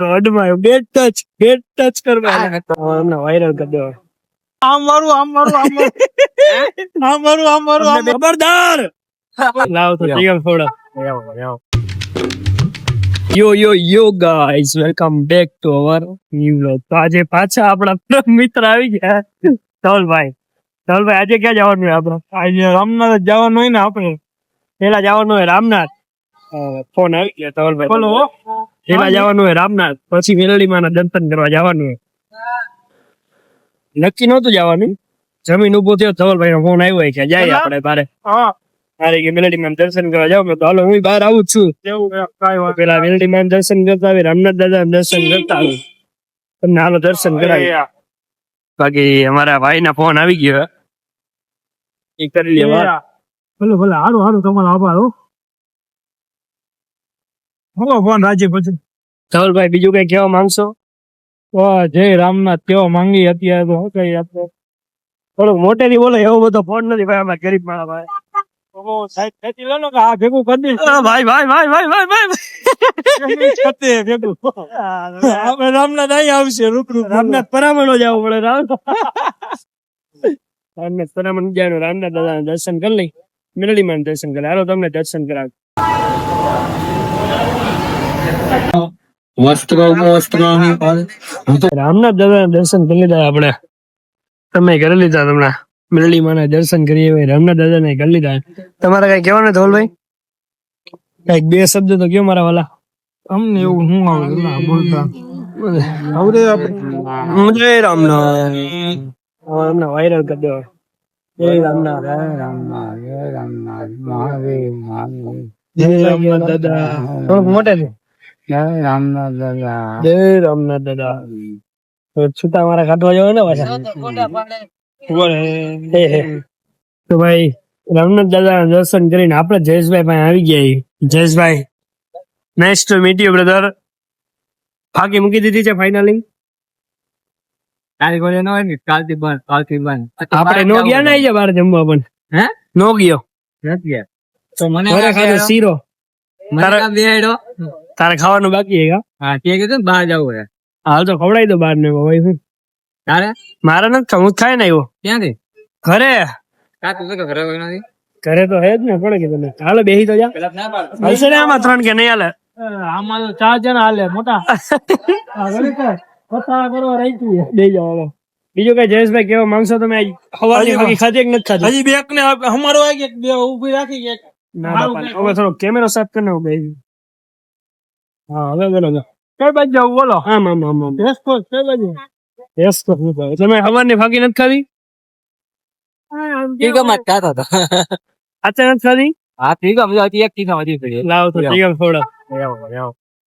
ગોડમાં બેટ touch કરવા એમને viral કરી દેવા. આમ મારું ખબરદાર. લાવ તો ટીમ થોડા. યો guys, welcome back to our new vlog. તો આજે પાછા આપણા મિત્ર આવી ગયા ધવલભાઈ. આજે ક્યાં જવાનું હોય આપણે? આજે રામનાથ જવાનું હોય ને. આપણે પેલા જવાનું હોય રામનાથ. ફોન આવી ગયા ધવલભાઈ. બોલો. પેલા જવાનું હોય રામનાથ, પછી મેલડીમાં ના દર્શન કરવા જવાનું હોય. નક્કી નહોતું જવાનું, જમીન ઉભો થયો ધવલભાઈ નો ફોન આવ્યો કે જાય આપણે બારે. અરે કે મેલડીમાં દર્શન કરવા જાવ. તો હાલો હું બહાર આવું છું. પેલા મેલડીમાં દર્શન કરતા આવી, રામનાથ દાદા દર્શન કરતા આવી. તમને હાલો દર્શન કરાવી. બાકી અમારા ભાઈ ના ફોન આવી ગયો, એ કરી લેવા. ભલે હારું તમારો આભાર. હલો ફોન રાજી પછી. ધવલભાઈ બીજું કઈ કહેવા માંગશો? જય રામનાથ કેવા માંગી અત્યારે તો શું કઈ આપણે થોડુંક મોટેથી બોલો. એવો બધો ફોન નથી ભાઈ, અમારા ગરીબ માણસ ભાઈ. ભેગું કરી દઈશ ભાઈ. આપણે રામનાથ અહીં આવશે. રામનાથ પરામણો જવું પડે. રામનાથ પરામણ જવાનું, રામનાથ દાદા દર્શન કરી લઈ, મેલડીમાં દર્શન કરે. હાલો તમને દર્શન કરાવ. રામનાથ દાદા દર્શન કરી લીધા આપણે. તમે કરી લીધા. તમને મેલડી માં દર્શન કરીએ, રામનાથ દાદા ને કરી લીધા. તમારે કઈ કહેવાનું ધવલભાઈ? કઈક બે શબ્દ તો કયો મારા વાલા. અમને એવું શું બોલતા જય રામનાથ વાયરલ કરી દેવા. જય રામનાથ દાદા. થોડુંક મોટે જય રામનાથ દાદા. છૂટા મારા કાઢવા જવા ને પાછા. તો ભાઈ રામનાથ દાદા દર્શન કરીને આપણે જયેશભાઈ પાસે આવી ગયા. Jayeshbhai, nice to meet you brother. ફાકી મૂકી દીધી છે ફાઇનલી? આપણે નો ગયા ને આજે બહાર જમવા, પણ નો ગયો તો મને ખાધો શીરો. તારે ખાવાનું બાકી છે? હા, ત્યાં કીધું બહાર જવું છે. હાલ તો ખવડાવી દો બહાર ને ભાઈ. શું તારે? મારે નથી, હું ખાઈ ને આવ્યો. ક્યાંથી? ઘરે. ઘરે તો હે જ ને. પડે કે તને હાલો બેસી તો જા. હલશે ને આમાં 3 કે નહીં હાલે? આમાં તો 4 જણા હાલે મોટા. બીજું કઈ જયેશભાઈ કેવા માંગશો તમે? હવાની ખાધી કે નથી ખાધી? હજી બે ને અમારો બે ઉભી રાખી ગયા. હવે થોડો કેમેરો સાફ કરીને બેસી. હા હવે બોલો. કઈ બાજુ જાવ બોલો. આમ કઈ બાજુ? તમે હવાની ફાકી નથી ખાધી?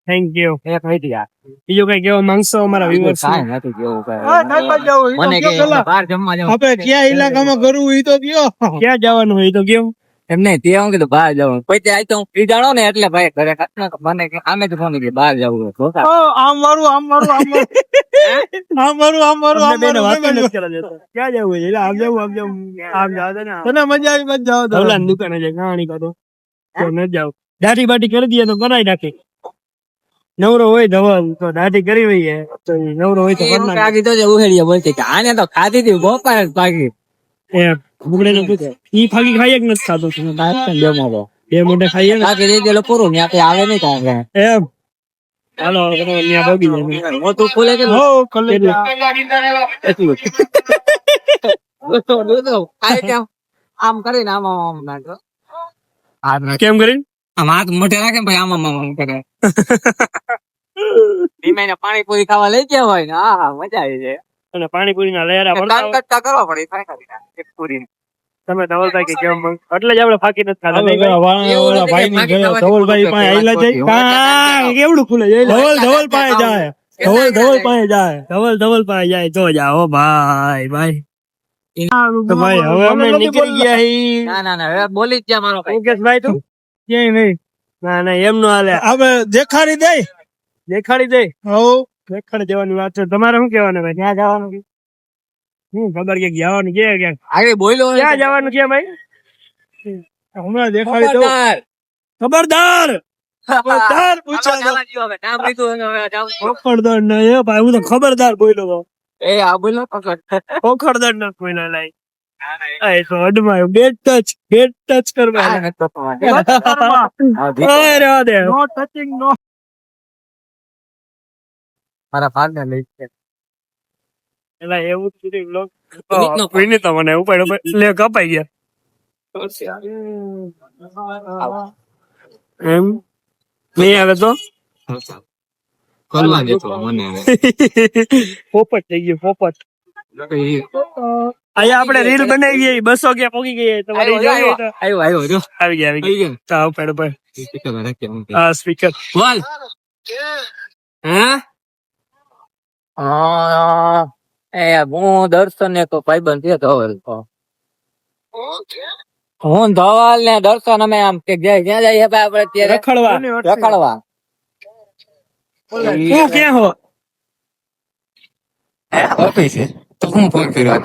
Thank you. બીજું કઈ કેવા માંગશો અમારા વ્યુઅર્સ? ક્યાં ઇલાકામાં કરવું એ તો કયો, ક્યાં જવાનું હોય તો કયો. એમ નહીં, તે હું કીધું બહાર જવું. પછી આજ તો હું ફ્રી જાણો ને એટલે ભાઈ ઘરે મને આમે તો ફોન કીધું બહાર જવું. આમ મારું ક્યાં જવું છે? આમ જવું તને મજા આવી. મત જાવ દુકાને જાય કહાણી કરો ન જાવ. દાઢી બાટી કરી દઈએ તો કરાઈ નાખે. નવરો હોય ધવલ તો દાઢી કરી હોય તો નવરો હોય તો આને તો ખાધી હતી ગોપાલ પાકી. એમ ઈ ફાકી ખાઈએ કે નથી ખાતો? બે મોઢે ખાઈએ ને પૂરું આવે નહીં. એમ હાલો આમ કરીને આમ કેમ કરીને આમ હાથ મોઢે રાખે ને ભાઈ આમ કરે. પાણીપુરી ખાવા લઈ ગયા હોય ને મજા આવી જાય. અને પાણીપુરી ના લહેરા કરવા પડે. તમે ધવલભાઈ કે કેમ એટલે જ આપણે ફાકી નથી ખાતા. ધવલભાઈ પાસે આયલા જાય કેવડું ખુલે ધવલ પાસે જાય. ધવલ પાસે જાય તો જાઓ ભાઈ. તો ભાઈ હવે અમે નીકળી ગયા. ના હવે બોલી જ જા મારો ભાઈ. તું ક્યાંય નહીં. ના એમ નો હાલે. હવે દેખાડી દે દેખાડી જવાની વાત છે. તમારે શું કેવાનું ભાઈ? ક્યાં જવાનું? ખબર કે જવાનું ક્યાં આગળ બોલો. ક્યાં જવાનું છે ભાઈ? હમણાં દેખાડી દઉં. ખબરદાર. ખબરદાર પૂછા ખબરદાર ના એ ભાઈ હું તો ખબરદાર બોલ્યો તો એ આ બોલો ખબરદાર ના કોઈ ના લાઈ આ તો અડમાયો બેટ ટચ કરવા ઓય રે દે નો ટચિંગ નો મારા ફાધર લઈ એલા એવું જ કીધું બ્લોગ કોઈને તો મને ઉપાડ્યો લે કપાઈ ગયા એમ નહીં આવે તો કરવા દેતો મને પોપટ થઈ ગયો પોપટ અહીંયા આપણે રીલ બનાવી ગઈ 200 ક્યાં પોકી ગઈ તમારી આવ્યો જો આવી ગયા તો ઉપાડો ભાઈ હા સ્પીકર બોલ એ હું દર્શન ને તો ભાઈબંધ છે ધવલ હું ધવલ ને દર્શન અમે આમ કે ક્યાં જઈએ આપડે અત્યારે રખડવા હું ક્યાં હો ઓફિસે તો હું ફોન કર્યો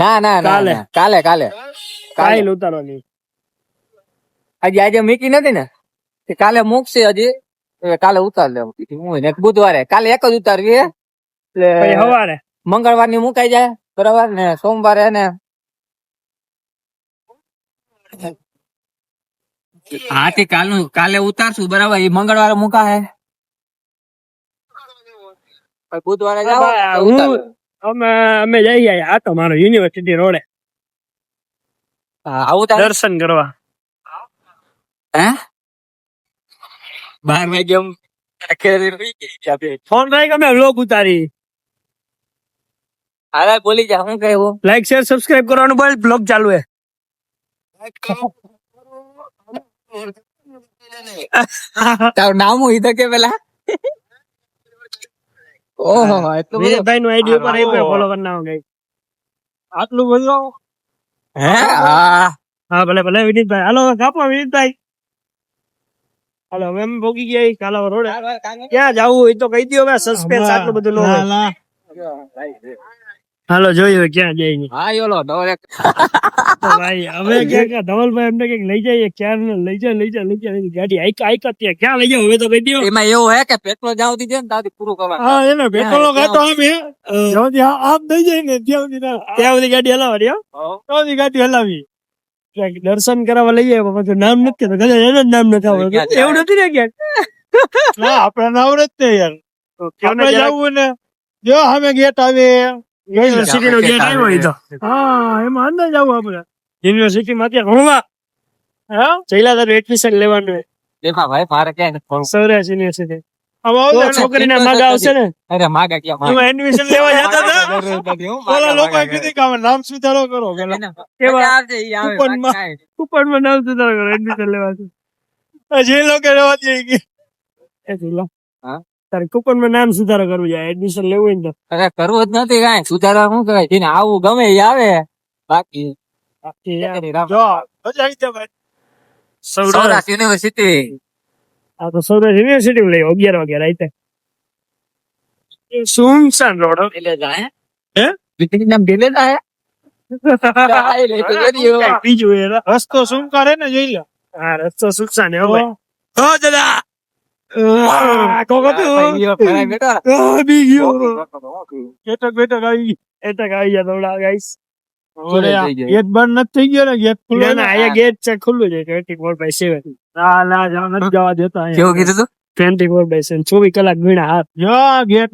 ના કાલે કાલે ઉતારવાની આજે મીકી નથી ને કાલે મૂકશે હજી કાલે ઉતાર લેવું હું બુધવારે કાલે એક જ ઉતારવી એટલે સવારે મંગળવાર ની મુકાઈ જાય બરાબર ને સોમવારે ને હા તે કાલે ઉતારશું બરાબર એ મંગળવારે મુકા હે બુધવારે અમે જઈએ આ તો મારો યુનિવર્સિટી રોડે દર્શન કરવા હે 12 વાગે ફોન રાખ અમે વ્લોગ ઉતારી હાલ બોલી જા હું કહેવું લાઈક શેર સબસ્ક્રાઇબ કરવાનું બોલ બ્લોગ ચાલુ હે તારું નામ હું ઈધર કે પેલા ઓહો એટલું બધું ભાઈ નું આઈડી ઉપર આપ્યો ફોલો કરી નાખો ગાઈસ આટલું બધું હે હા ભલે વિનીતભાઈ હાલો કાપો વિનીતભાઈ હાલો હવે અમે ભોગી ગયા કાલાવ રોડ ક્યાં જવું હોય તો કહી દો સસ્પેન્સ આટલું બધું ન હોય હાલો જોઈએ ક્યાં જઈએ હા યોલો ભાઈ હવે ક્યાં ધવલભાઈ એમને કઈક લઈ જઈએ ક્યાં લઈ જાય ગાડી આઈક ક્યાં લઈ જાવ હવે તો કહી દો એમાં એવું હે કે પેટ્રોલ જાવ દી દે ને તાથી પૂરું કરવા હા એને પેટ્રોલ ગાતો આમ આમ થઈ જાય ને ત્યાં સુધી ગાડી હલાવવાની ત્યાં ગાડી હલાવી દર્શન કરાવવા લઈ જાય પછી નામ નથી તો કદાચ એનું જ નામ નથી આવડતું એવું નથી ને ક્યાં આપડે નામ નથી યાર આપણે જવું ને જો અમે ગેટ આવે યુનિવર્સિટી નો ગેટ આવ્યો તો હા એમાં અંદર જવું આપડે યુનિવર્સિટી માં ત્યાં ભણવા હા ચૈલા તારું એડમિશન લેવાનું દેખા ભાઈ મારે ક્યાં સૌરાષ્ટ્ર યુનિવર્સિટી છોકરીના માગા આવશે ને અરે માગા ક્યાં એડમિશન લેવા જતા હતા ઓલા લોકો કીધું કે નામ સુધારો કરો કૂપનમાં નામ સુધારો કરો એડમિશન લેવા જે લોકો રહેવા દે તારે કૂપનમાં નામ સુધારો કરવું જાય એડમિશન લેવું હોય ને તો અરે કરવું જ નથી કાંઈ સુધારા શું કહેવાય જેને આવું ગમે એ આવે બાકી સૌરાષ્ટ્ર યુનિવર્સિટી આ તો સૌરાષ્ટ્ર યુનિવર્સિટી લઈ 11 વાગે રાતે સુમસાન રોડ એટલે જાય હે વિપિન નામ ગેલે જાય બીજું એ રસ્તો શું કરે ને જોઈ લો હા રસ્તો સુમસાન હો ભાઈ હો દાદા બેઠક આવી ગયા થોડા ગાઈસ ગેટ બંધ નથી થઈ ગયો ને ગેટ ખુલ્લો અહીંયા ગેટ છે ખુલ્લું છે 24/7 ના નથી જવા દેતા કેવું કીધું તું 24/7 24 કલાક ગણ્યા હાથ જો ગેટ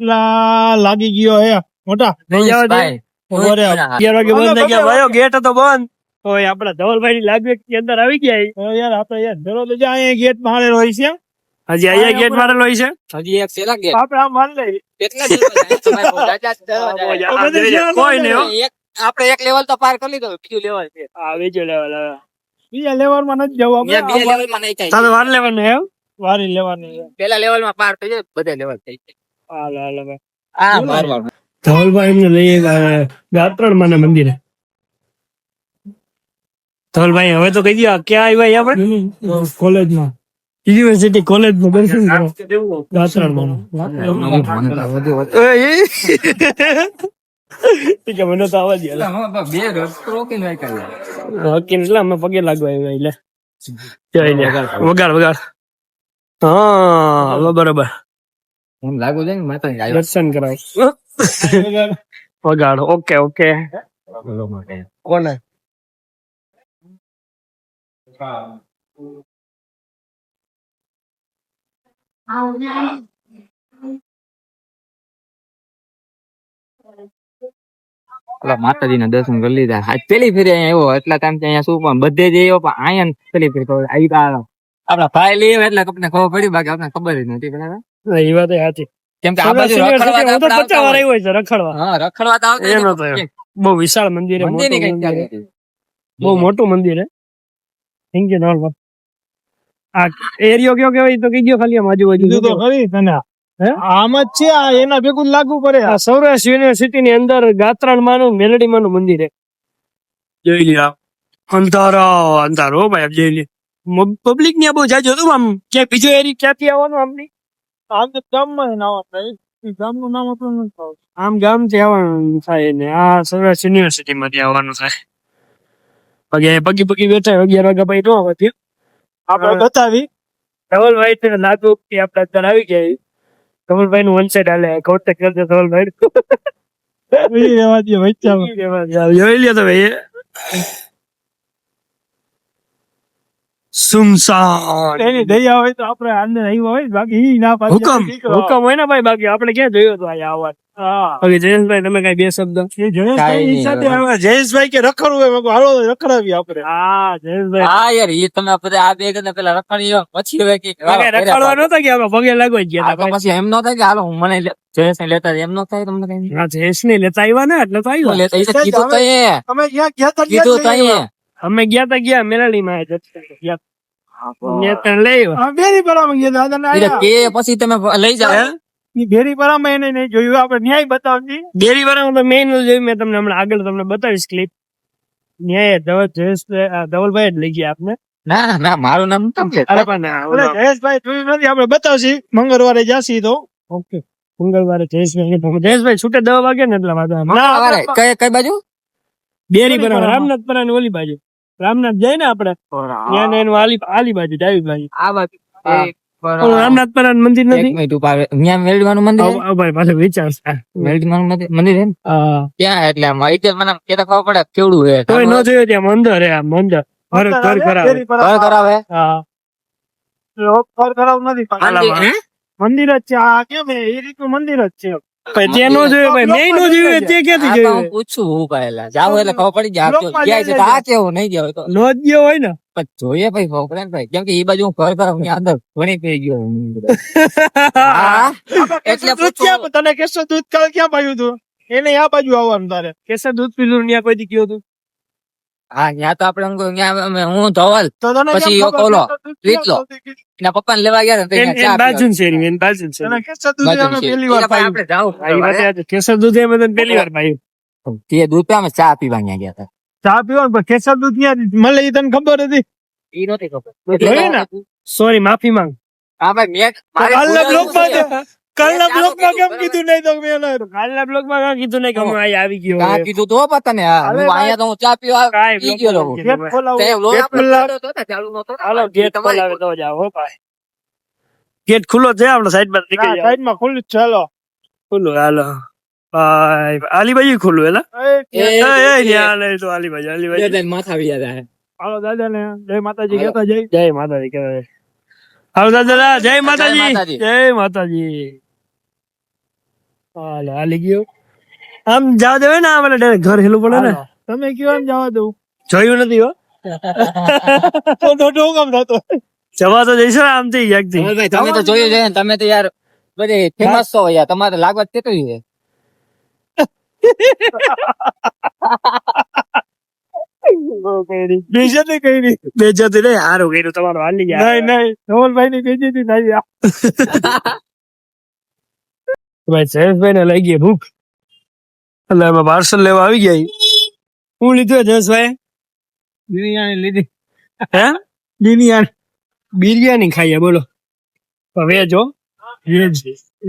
લાગી ગયો હે મોટા નહીં જવા દે 11 વાગે બંધ થઈ ગયા ભાઈઓ ગેટ હતો બંધ ઓય આપડા ધવલભાઈ ની લાગવે અંદર આવી ગયા યાર આપણે યાર ધરો તો અહીંયા ગેટ મારેલો હોય છે હજી અહીંયા ગેટ મારેલો હોય છે હજી એક સેલા ગેટ આપણે આમ માર લઈ કેટલા કોઈ નહીં આપણે એક લેવલ તો પાર કરી લીધો બીજું લેવલ છે હા બીજો લેવલ હવે બીજા લેવલ માં નથી જવું બે લેવલ માં નહીં થાય તારે વાર લેવાનું એમ વારી લેવાની પેલા લેવલ માં પાર થઈ જાય બધા લેવલ થઈ જાય હાલ ભાઈ આ મારવા ધવલભાઈ એમને લઈ ગાત્રણ માના મંદિરે ધવલભાઈ હવે તો કહી દો ક્યાં આવ્યા આપણે કોલેજમાં યુનિવર્સિટી કોલેજમાં દર્શન કરો ગાત્રણ માનું મને તો આવવા દે બે રસ્તો રોકીને એટલે અમે પગે લાગવા આવ્યા એટલે જોઈ લે વગાડ વગાડ હા બરાબર એમ લાગુ છે ને માતાજી આવ્યા. દર્શન કરાય વગાડ ઓકે ઓકે કોને ઓલા માતાજીના દર્શન કરી લીધા. આજ પેલી ફેરી અહીંયા આવ્યો એટલા ટાઈમ અહીંયા શું પણ બધે જ આવ્યો પણ અહીંયા પેલી ફેરી ખબર આવી આપડા ભાઈ લઈ આવ્યા એટલે આપણને ખબર પડી બાકી આપણને ખબર જ નથી બરાબર. એ વાત સાચી કેમ કે આ બાજુ રખડવા તો આપણે 50 વાર આવતા આવ્યો છે રખડવા હોય. હા રખડવા તો આવતા એનો હોય. તો બહુ વિશાળ મંદિર છે મંદિરની મોટું કઈક મંદિર ચાલે છે. છે. બહુ મોટું મંદિર છે થેન્ક યુ નોર્મલ આ એરિયો કયો કેવાય તો કઈ ગયો ખાલી આમ આજુબાજુ તો ખરી તને આમ જ છે આ એના ભેગું લાગુ પડે આ સૌરાષ્ટ્ર યુનિવર્સિટી ની અંદર ગાત્રાણ માનું મેલડી માનું મંદિર છે જોઈ લ્યો અંધારો ભાઈ જોઈ લે પબ્લિક ને બહુ જાજો હતું આમ ક્યાંય બીજો એરિયા ક્યાંથી આવવાનું આમની આમ તો ગામમાં ગામનું નામ આપણને આમ ગામ થી આવવાનું થાય ને આ સૌરાષ્ટ્ર યુનિવર્સિટી માંથી આવવાનું થાય પગી પગી બેઠા 11 વાગ્યા પછી નો આવતી આપણે બતાવી ધવલભાઈ ને લાગુ કે આપડે અત્યારે આવી ગયા ધવલભાઈ નું વન સાઈડ હાલે કોન્ટેક્ટ કરજો ધવલભાઈ જોઈ લ્યો તમે સુમસાન એની દયા હોય તો આપણે આને આવ્યા હોય બાકી ઈ ના હુકમ હોય ને ભાઈ બાકી આપણે ક્યાં જોયો તો અહીંયા આવવા બાકી જયેશભાઈ તમે કઈ બે શબ્દ કાંઈ નહીં. જયેશભાઈ કે રખડવું હોય હાલો રખડાવી આપણે હા જયેશભાઈ હા યાર એ તમે બધા આ બે ને પેલા રખડી પછી હવે કે રખડવા નતા ગયા આપણે પગે લાગવા જ ગયા આ તો પછી એમ નો થાય કે હાલો હું મને જયેશ ને લેતા એમ નો થાય તમને કઈ હા જયેશ ને લેતા આવ્યા ને એટલે તો આવ્યા લેતા એ તો કીધું તો એ અમે ક્યાં ગયા તા કીધું તો એ અમે ગયા મેરાડી માં ગયા લઈ બેરી પરામાં ગયા દાદા એટલે કે પછી તમે લઈ જાઓ બેરી પરામાં એને નહીં જોયું આપણે ન્યાય બતાવજી બેરી પરામાં તો મેં જોયું મેં તમને હમણાં આગળ તમને બતાવીશ ક્લિપ ન્યાય ધવલભાઈ જ લઈ ગયા આપને ના ના મારું નામ કેમ છે અરે પણ જયેશભાઈ જોયું નથી આપણે બતાવશી મંગળવારે જાસી તો ઓકે મંગળવારે જયેશભાઈ છૂટે 10 વાગે ને એટલા વાગે કઈ બાજુ બેરી પરામાં રામનાથ પરાની ઓલી બાજુ રામનાથ જાય ને આપડે ત્યાં એનું આલી બાજુ ડાબી બાજુ આ બાજુ રામનાથ પરાનું મંદિર નથી ત્યાં મેળવાનું મંદિર ભાઈ પાછો વિચાર મેળવાનું મંદિર છે ને ત્યાં એટલે મને કેતા ખબર પડે કેવડું હે કોઈ ન જોયું ત્યાં મંદિર હે મંદિર ઘર કરાવે ઘર કરાવે હા ઘર કરાવ નથી મંદિર જ છે આ કેમ એ રીતનું મંદિર જ છે ત્યાં નો જોયું ભાઈ મેં નો જોયું તે ક્યાંથી જોયું પૂછું હું પહેલા જાવ એટલે ખબર પડી જાય ક્યાં છે આ કેવું નહીં ગયો તો નો જ ગયો હોય ને પણ જોઈએ ભાઈ ખબર પડે ને ભાઈ કેમ કે એ બાજુ હું ઘર કરાવ અંદર ઘણી પી ગયો એટલે પૂછ્યા તને કેસર દૂધ કાલ ક્યાં પાયું તું એને આ બાજુ આવવાનું તારે કેસર દૂધ પીધું ત્યાં કોઈ દી ગયો તું હા ત્યાં તો આપડે હું ધવલ પછી ઓલો રીતલો એના પપ્પા ને લેવા ગયા ને બાજુ શેરી બાજુ પહેલી વાર આપડે જાવ કેસર દૂધ એ બધા પહેલી વાર પાયું તે દૂધ અમે ચા પીવા ગયા હતા ચા પીવાનું કેસર દૂધ ત્યાં મળે એ તને ખબર હતી એ નતી ખબર સોરી માફી માંગ હા ભાઈ કાલના બ્લોગમાં કેમ કીધું નહીં તો મેં કાલના બ્લોગમાં કાં કીધું નહીં કે હું અહીંયા આવી ગયો કાં કીધું તો પતા ને અહીંયા તો હું ચા પીવા પી ગયો હાલો ગેટ ખોલાવે તો જાઓ હો ભાઈ ગેટ ખુલ્લો છે આપણે સાઈડ પર નીકળી સાઈડ માં ખુલ્લું છે હાલો ખુલ્લું હાલો ભાઈ આલી બાજુ ખુલ્લું હેલા તો આલી બાજુ માથા વ્યા હાલો દાદા ને જય માતાજી કહેતા જય માતાજી કહેતા હાલો દાદા જય માતાજી જય માતાજી હાલે હાલી ગયો આમ જવા દેવે ને આમ ઘર હેલું પડે ને તમે કયો એમ જવા દઉં જોયું નથી હો તો કામ થતો જવા તો જઈશ આમ થી ભાઈ તમે તો જોયું છે તમે તો યાર બધી ફેમસ છો યાર તમારે લાગવત કેટલી છે બેજતી નહીં હારું કર્યું તમારું હાલી ગયા નહીં ધવલભાઈ ની બેજતી નહીં ભાઈ જયેશભાઈ ને લઈ ગયા ભૂખ એટલે એમાં પાર્સલ લેવા આવી ગયા હું લીધું જયેશભાઈ બિરિયાની લીધી હે બિરિયાની ખાઈએ બોલો વેજ હો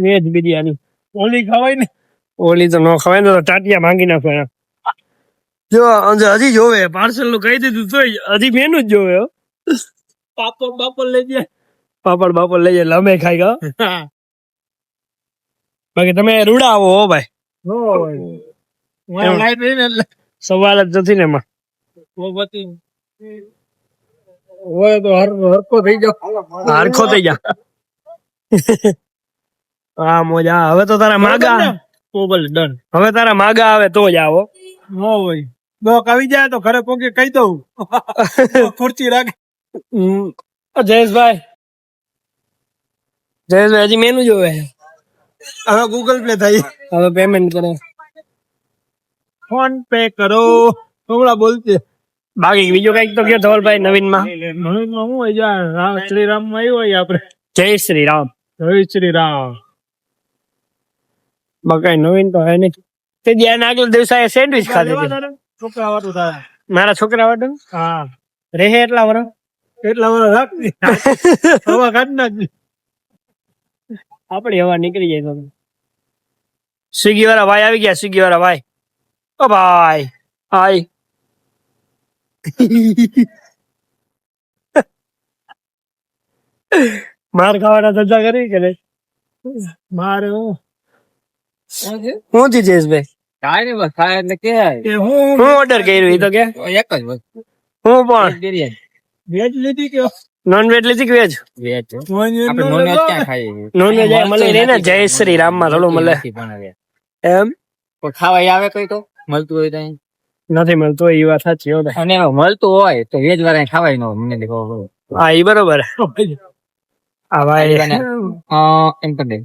વેજ બિરિયાની ઓલી ખવાય ને ઓલી તો ન ખવાય ને તો ટાટિયા માંગી નાખો જો હજી જોવે પાર્સલ નું કહી દીધું તો હજી મેનુ જ જોવે પાપડ બાપડ લઈ જાય પાપડ બાપડ લઈ જાય અમે ખાઈ ગયો બાકી તમે રૂડા આવો હો ભાઈ સવાલ જ નથી ને એમાં હોય તો હરખો થઈ જાવ હરખો થઈ જા હા મોજા હવે તો તારા માગા ડન હવે તારા માગા આવે તો જ આવો હો ભાઈ ડોક આવી જાય તો ઘરે પોકે કહી દઉં ખુરચી રાખ જયેશભાઈ હજી મેનુ જોવે હવે ગૂગલ પે થાય હવે પેમેન્ટ કરે ફોન પે કરો હમણાં બોલશે બાકી બીજું કઈક તો કયો ધવલભાઈ નવીન માં શું હોય શ્રીરામ માં આવ્યું હોય આપડે જય શ્રી રામ બાકી નવીન તો હે નહીં તે જ્યાં આગલા દિવસે સેન્ડવિચ ખાધી છોકરા વાળું તારા મારા છોકરા વાળું હા રહે એટલા વર રાખી હવા કાઢ નાખી આપડી હવા નીકળી જાય તો સ્વિગી વાળા ભાઈ આવી ગયા સ્વિગી વાળા ભાઈ ઓ ભાઈ હાય માર ખાવાના ધંધા કરી કે નહીં મારે હું થી જયેશભાઈ કાંઈ નહીં બસ ખાય એટલે કે હું ઓર્ડર કર્યું એ તો કે એક જ બસ હું પણ બિરયાની વેજ લીધી કે નોન વેજ લીધી કે વેજ વેજ આપણે નોન વેજ ક્યાં ખાઈએ નોન વેજ મળે રે ને જય શ્રી રામ માં થોડું મળે એમ કોઈ ખાવા આવે કોઈ તો મળતું હોય તો નથી મળતું એ વાત સાચી હો અને મળતું હોય તો વેજ વાળા ખાવાય ન મને હા એ બરોબર હા ભાઈ એમ કરી દે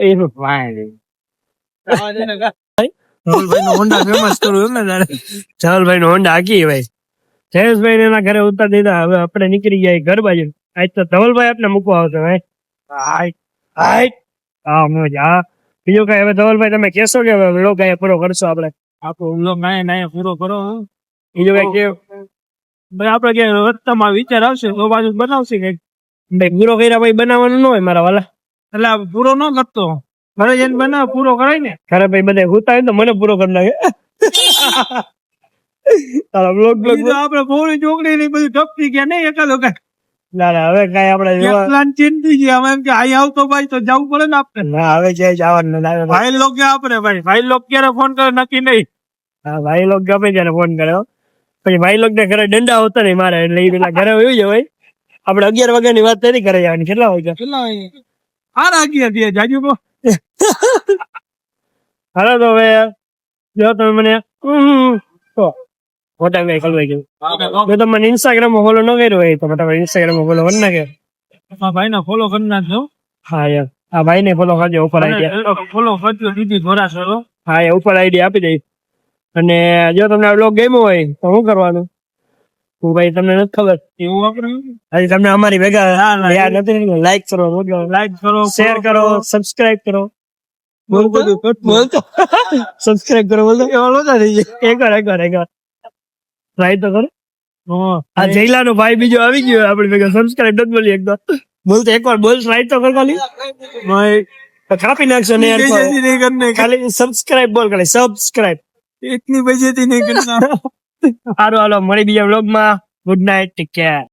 એનું ચાવલભાઈ નો હોન્ડા હાકી ભાઈ જયેશભાઈ એના ઘરે ઉતાર દીધા હવે આપણે નીકળી ગયા ઘર બાજુ આજ તો ધવલભાઈ આપણે મૂકવા આવતો ભાઈ હા મજા બીજું કઈ હવે ધવલભાઈ તમે કેશો કે હવે વ્લોગ અહીંયા પૂરો કરશો આપણે આપણો વ્લોગ નાય પૂરો કરો બીજું કઈ કેવું ભાઈ આપડે કે રસ્તામાં વિચાર આવશે તો બાજુ બનાવશે કઈક ભાઈ પૂરો કર્યા ભાઈ બનાવવાનું ન હોય મારા વાલા એટલે પૂરો ન કરતો ઘરે જઈને બનાવ પૂરો કરાય ને ઘરે ભાઈ બધા હુતા તો મને પૂરો કરી નાખે તારા બ્લોગ આપડે ભોળી ચોકડી ની બધું ટપકી ગયા નહીં એકાદ વખત ના ના હવે કઈ આપડે પ્લાન ચેન્જ થઈ ગયા હવે એમ કે અહીં આવતો ભાઈ તો જવું પડે ને આપણે ના હવે ક્યાંય જવાનું ભાઈ લોક આપણે ભાઈ લોક ક્યારે ફોન કરે નક્કી નહીં હા ભાઈ લોક ગમે ત્યારે ફોન કર્યો પછી ભાઈ લોક ને ઘરે દંડા હોતા નહીં મારે એટલે એ પેલા ઘરે હોય ભાઈ આપડે 11 વાગ્યા ની વાત નથી કરે જવાની કેટલા વાગ્યા હારા 11 જાજુ હાલો તો હવે જો તમે મને મોટા કઈ ખલવાઈ ગયું જો તમે ઇન્સ્ટાગ્રામ માં ફોલો ન કર્યો હોય તો તમે ઇન્સ્ટાગ્રામ માં ફોલો કરી નાખે ભાઈ ને ફોલો કરી નાખજો હા યાર આ ભાઈ ને ફોલો કરજો ઉપર આઈડિયા ફોલો કરજો દીદી ઘોડા સરો હા એ ઉપર આઈડિયા આપી દઈશ અને જો તમને આ બ્લોગ ગમ્યો હોય તો શું કરવાનું હું ભાઈ તમને નથી ખબર એવું આપણે હજી તમને અમારી ભેગા યાર નથી લાઈક કરો શેર કરો સબસ્ક્રાઇબ કરો બોલતો સબસ્ક્રાઇબ કરો બોલતો એવા લોચા થઈ જાય એક વાર ટ્રાય તો કરો આ જયલા નો ભાઈ બીજો આવી ગયો આપડે ભેગા સબસ્ક્રાઇબ નથી બોલી એકદમ બોલતો એકવાર બોલ ટ્રાય તો કર ખાલી કાપી નાખશો ને ખાલી સબસ્ક્રાઇબ બોલ ખાલી સબસ્ક્રાઇબ इतनी बजे थी नहीं करना हारो हालो मरी बीजा व्लॉग में गुड नाइट टेक केयर।